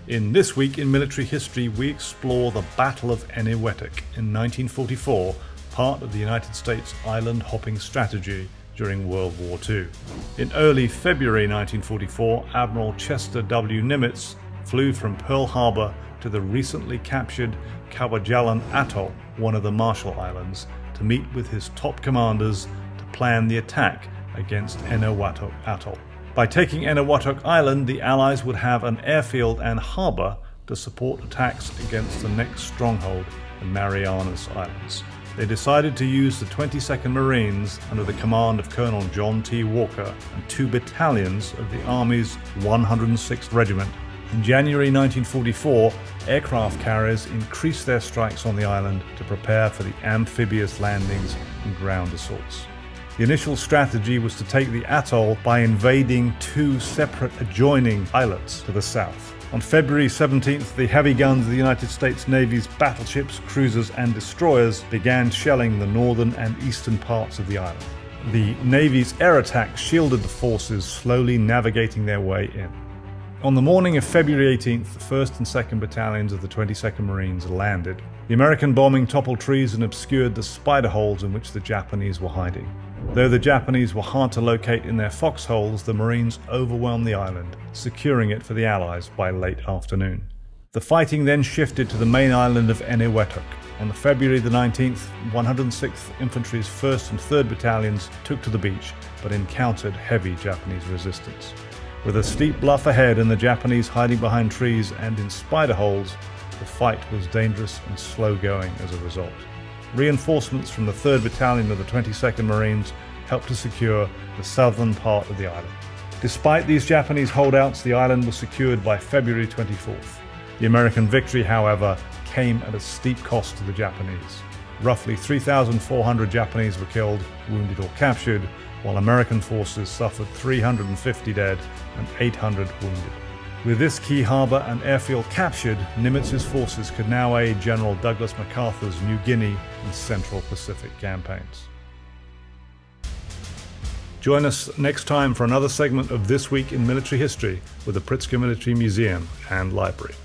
In This Week in Military History, we explore the Battle of Eniwetok in 1944, part of the United States island hopping strategy during World War II. In early February 1944, Admiral Chester W. Nimitz flew from Pearl Harbor to the recently captured Kwajalein Atoll, one of the Marshal Islands, to meet with his top commanders to plan the attack against Eniwetok Atoll. By taking Eniwetok Island, the Allies would have an airfield and harbour to support attacks against the next stronghold, the Mariana Islands. They decided to use the 22nd Marines under the command of Colonel John T. Walker and 2 battalions of the Army's 106th Regiment. In January 1944, aircraft carriers increased their strikes on the island to prepare for the amphibious landings and ground assaults. The initial strategy was to take the atoll by invading 2 separate adjoining islets to the south. On February 17th, the heavy guns of the United States Navy's battleships, cruisers and destroyers began shelling the northern and eastern parts of the island. The Navy's air attack shielded the forces slowly navigating their way in. On the morning of February 18th, the 1st and 2nd Battalions of the 22nd Marines landed. The American bombing toppled trees and obscured the spider holes in which the Japanese were hiding. Though the Japanese were hard to locate in their foxholes, the Marines overwhelmed the island, securing it for the Allies by late afternoon. The fighting then shifted to the main island of Eniwetok. On February the 19th, 106th Infantry's 1st and 3rd Battalions took to the beach, but encountered heavy Japanese resistance. With a steep bluff ahead and the Japanese hiding behind trees and in spider holes, the fight was dangerous and slow-going as a result. Reinforcements from the 3rd Battalion of the 22nd Marines helped to secure the southern part of the island. Despite these Japanese holdouts, the island was secured by February 24th. The American victory, however, came at a steep cost to the Japanese. Roughly 3,400 Japanese were killed, wounded or captured, while American forces suffered 350 dead and 800 wounded. With this key harbour and airfield captured, Nimitz's forces could now aid General Douglas MacArthur's New Guinea and Central Pacific campaigns. Join us next time for another segment of This Week in Military History with the Pritzker Military Museum and Library.